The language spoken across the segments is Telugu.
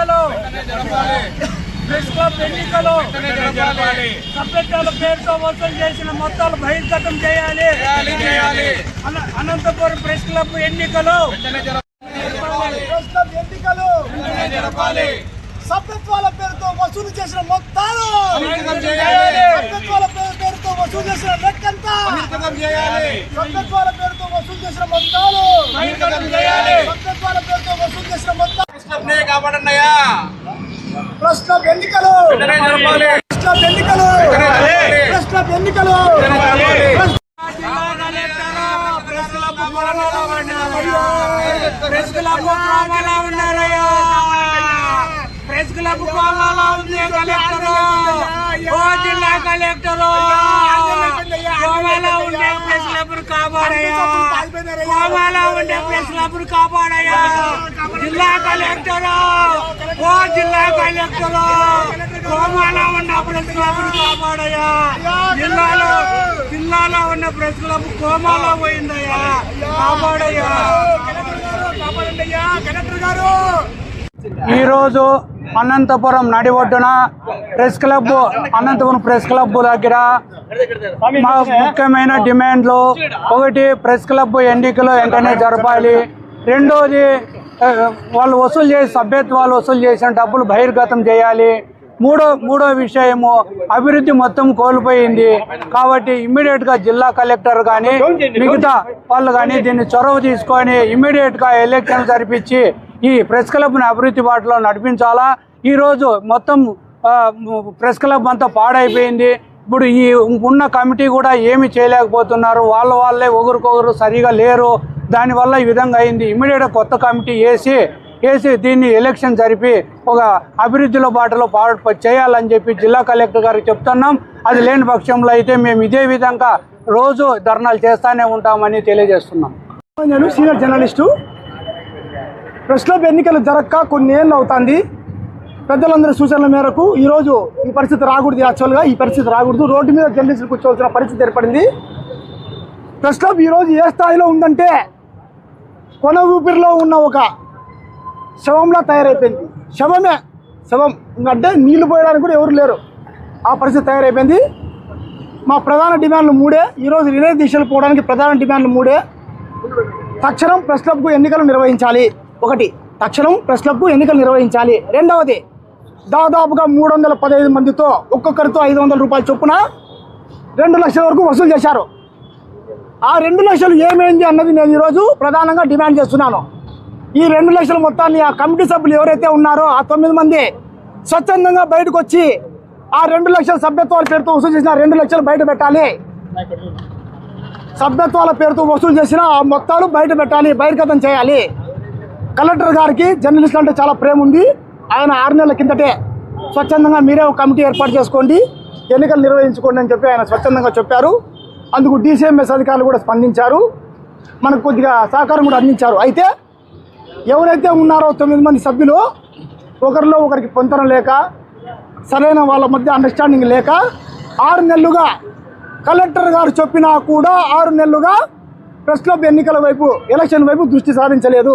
ఎన్నికలు ప్రెస్ క్లబ్ ఎన్నికలు సభ్యత్వాల పేరుతో వసూలు చేసిన మొత్తాలు బహిర్గతం చేయాలి. అనంతపురం ప్రెస్ క్లబ్ ఎన్నికలు సభ్యత్వాల పేరుతో వసూలు చేసిన మొత్తాలు సభ్యత్వాల పేరుతో వసూలు చేసిన లెక్కంతా సభ్యత్వాల పేరుతో వసూలు చేసిన మొత్తాలు సభ్యత్వాల పేరుతో వసూలు చేసిన మొత్తాలు ప్రెస్ క్లబ్ ఎన్నికలు ప్రెస్ క్లబ్ ఎన్నికలు ప్రెస్ క్లబ్ ఎన్నికలు ప్రెస్ క్లబ్ కోమాలో ఉన్నారయ్యా. ప్రెస్ క్లబ్ కోమాలో ఉంది. కలెక్టర్ జిల్లా కలెక్టర్ కోమాలో ఉండే ప్రెస్ క్లబ్ కాపాడయ్యా. కోమాలో ఉండే ప్రెస్ క్లబ్ కాపాడయ్యా. జిల్లా కలెక్టర్ జిల్లా కలెక్టర్ కోమాలో ఉన్న ప్రెస్ క్లబ్ కాపాడయ్యా. జిల్లాలో ఉన్న ప్రెస్ క్లబ్ కోమాలో పోయిందయ్యా. కాపాడయ్యా. ఈరోజు అనంతపురం నడి ఒడ్డున అనంతపురం ప్రెస్ క్లబ్ దగ్గర మా ముఖ్యమైన డిమాండ్లు, ఒకటి ప్రెస్ క్లబ్ ఎన్నికలు వెంటనే జరపాలి. రెండోది వాళ్ళు వసూలు చేసి సభ్యత్వాలు వసూలు చేసిన డబ్బులు బహిర్గతం చేయాలి. మూడో విషయము అభివృద్ధి మొత్తం కోల్పోయింది కాబట్టి ఇమ్మీడియట్గా జిల్లా కలెక్టర్ కానీ మిగతా వాళ్ళు కానీ దీన్ని చొరవ తీసుకొని ఇమ్మీడియట్గా ఎలక్షన్ జరిపించి ఈ ప్రెస్ క్లబ్ని అభివృద్ధి బాటలో నడిపించాలా. ఈరోజు మొత్తం ప్రెస్ క్లబ్ అంతా పాడైపోయింది. ఇప్పుడు ఈ ఉన్న కమిటీ కూడా ఏమి చేయలేకపోతున్నారు. వాళ్ళే ఒకరికొకరు సరిగా లేరు. దానివల్ల ఈ విధంగా అయింది. ఇమ్మీడియట్గా కొత్త కమిటీ వేసి దీన్ని ఎలక్షన్ జరిపి ఒక అభివృద్ధిలో బాటలో చేయాలని చెప్పి జిల్లా కలెక్టర్ గారికి చెప్తున్నాం. అది లేని పక్షంలో అయితే మేము ఇదే విధంగా రోజు ధర్నాలు చేస్తూనే ఉంటామని తెలియజేస్తున్నాం. నేను సీనియర్ జర్నలిస్టు. ప్రెస్ క్లబ్ ఎన్నికలు జరగక కొన్ని ఏళ్ళు అవుతుంది. పెద్దలందరి సూచనల మేరకు ఈరోజు ఈ పరిస్థితి రాకూడదు. యాక్చువల్గా ఈ పరిస్థితి రాకూడదు. రోడ్డు మీద జర్నలిస్టులు కూర్చోవలసిన పరిస్థితి ఏర్పడింది. ప్రెస్ క్లబ్ ఈరోజు ఏ స్థాయిలో ఉందంటే కొన ఊపిరిలో ఉన్న ఒక శవంలా తయారైపోయింది. శవం అంటే నీళ్లు పోయడానికి కూడా ఎవరు లేరు. ఆ పరిస్థితి తయారైపోయింది. మా ప్రధాన డిమాండ్లు మూడే. ఈరోజు రిలే దీక్షలు పోవడానికి ప్రధాన డిమాండ్లు మూడే. తక్షణం ప్రెస్ క్లబ్కు ఎన్నికలు నిర్వహించాలి. ఒకటి, తక్షణం ప్రెస్ క్లబ్కు ఎన్నికలు నిర్వహించాలి. రెండవది, దాదాపుగా 315 మందితో ఒక్కొక్కరితో 500 రూపాయల చొప్పున 2 లక్షల వరకు వసూలు చేశారు. ఆ 2 లక్షలు ఏమైంది అన్నది నేను ఈరోజు ప్రధానంగా డిమాండ్ చేస్తున్నాను. ఈ 2 లక్షల మొత్తాన్ని ఆ కమిటీ సభ్యులు ఎవరైతే ఉన్నారో ఆ 9 మంది స్వచ్ఛందంగా బయటకు వచ్చి ఆ 2 లక్షల సభ్యత్వాల పేరుతో వసూలు చేసిన 2 లక్షలు బయట పెట్టాలి. సభ్యత్వాల పేరుతో వసూలు చేసిన ఆ మొత్తాలు బయట పెట్టాలి, బహిర్గతం చేయాలి. కలెక్టర్ గారికి జర్నలిస్టులు అంటే చాలా ప్రేమ ఉంది. ఆయన 6 నెలల కిందటే స్వచ్ఛందంగా మీరే ఒక కమిటీ ఏర్పాటు చేసుకోండి, ఎన్నికలు నిర్వహించుకోండి అని చెప్పి ఆయన స్వచ్ఛందంగా చెప్పారు. అందుకు DCMS అధికారులు కూడా స్పందించారు, మనకు కొద్దిగా సహకారం కూడా అందించారు. అయితే ఎవరైతే ఉన్నారో 9 మంది సభ్యులు ఒకరిలో ఒకరికి పొంతన లేక, సరైన వాళ్ళ మధ్య అండర్స్టాండింగ్ లేక 6 నెలలుగా కలెక్టర్ గారు చెప్పినా కూడా 6 నెలలుగా ప్రెస్ క్లబ్ ఎన్నికల వైపు, ఎలక్షన్ వైపు దృష్టి సారించలేదు.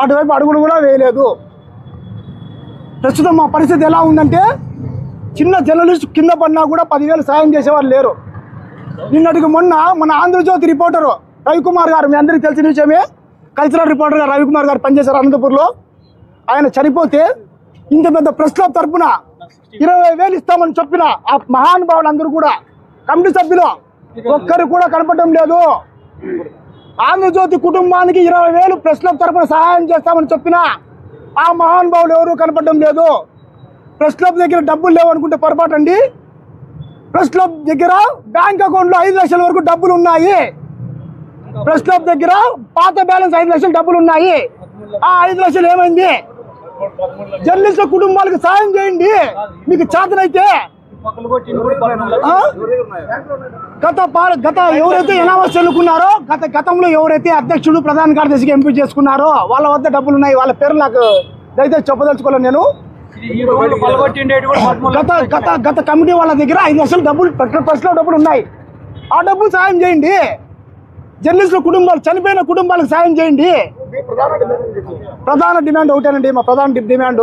అటువైపు అడుగులు కూడా వేయలేదు. ప్రస్తుతం మా పరిస్థితి ఎలా ఉందంటే చిన్న జర్నలిస్ట్ కింద పడినా కూడా 10,000 సాయం చేసేవారు లేరు. నిన్నటికి మొన్న మన ఆంధ్రజ్యోతి రిపోర్టరు రవికుమార్ గారు, మీ అందరికీ తెలిసిన విషయమే, కల్చరల్ రిపోర్టర్గా రవికుమార్ గారు పనిచేశారు అనంతపూర్లో. ఆయన చనిపోతే ఇంత పెద్ద ప్రెస్ క్లబ్ తరఫున 20,000 ఇస్తామని చెప్పిన ఆ మహానుభావులు అందరూ కూడా కమిటీ సభ్యులు ఒక్కరు కూడా కనపడడం లేదు. ఆంధ్రజ్యోతి కుటుంబానికి 20,000 ప్రెస్ క్లబ్ తరఫున సహాయం చేస్తామని చెప్పిన ఆ మహానుభావులు ఎవరు కనపడడం లేదు. ప్రెస్ క్లబ్ దగ్గర డబ్బులు లేవు అనుకుంటే పొరపాటు అండి. ప్రెస్ క్లబ్ దగ్గర బ్యాంక్ అకౌంట్లో 5 లక్షల వరకు డబ్బులు ఉన్నాయి. ప్రెస్ క్లబ్ దగ్గర పాత బ్యాలెన్స్ 5 లక్షల డబ్బులు ఉన్నాయి. ఆ 5 లక్షలు ఏమైంది? జర్నలిస్టుల కుటుంబాలకు సాయం చేయండి మీకు చేతనైతే. గత ఎవరైతే ఎనామస్ చెల్లుకున్నారో, గతంలో ఎవరైతే అధ్యక్షుడు, ప్రధాన కార్యదర్శిగా ఎంపిక చేసుకున్నారో వాళ్ళ వద్ద డబ్బులు ఉన్నాయి. వాళ్ళ పేరు నాకు దయచేసి చెప్పదలుచుకోలేదు నేను. గత కమిటీ వాళ్ళ దగ్గర 5 లక్షల డబ్బులు, ప్రెస్ క్లబ్ డబ్బులు ఉన్నాయి. ఆ డబ్బులు సాయం చేయండి. జర్నలిస్టుల కుటుంబాలు, చనిపోయిన కుటుంబాలకు సాయం చేయండి. ప్రధాన డిమాండ్ ఒకటేనండి. మా ప్రధాన డిమాండ్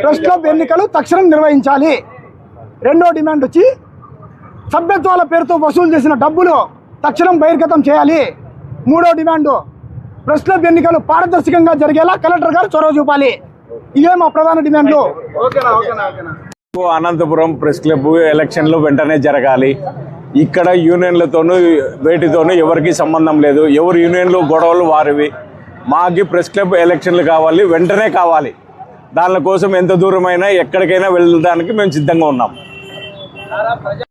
ప్రెస్ క్లబ్ ఎన్నికలు తక్షణం నిర్వహించాలి. రెండో డిమాండ్ వచ్చి సభ్యత్వాల పేరుతో వసూలు చేసిన డబ్బులు తక్షణం బహిర్గతం చేయాలి. మూడో డిమాండ్ ప్రెస్ క్లబ్ ఎన్నికలు పారదర్శకంగా జరిగేలా కలెక్టర్ గారు చొరవ చూపాలి. ఇవే మా ప్రధాన డిమాండ్లు. అనంతపురం ప్రెస్ క్లబ్ ఎలక్షన్లు వెంటనే జరగాలి. ఇక్కడ యూనియన్లతోనూ వేటితోనూ ఎవరికి సంబంధం లేదు. ఎవరు యూనియన్లు గొడవలు వారివి. మాకి ప్రెస్ క్లబ్ ఎలక్షన్లు కావాలి, వెంటనే కావాలి. దానికోసం ఎంత దూరమైనా ఎక్కడికైనా వెళ్ళడానికి మేము సిద్ధంగా ఉన్నాం.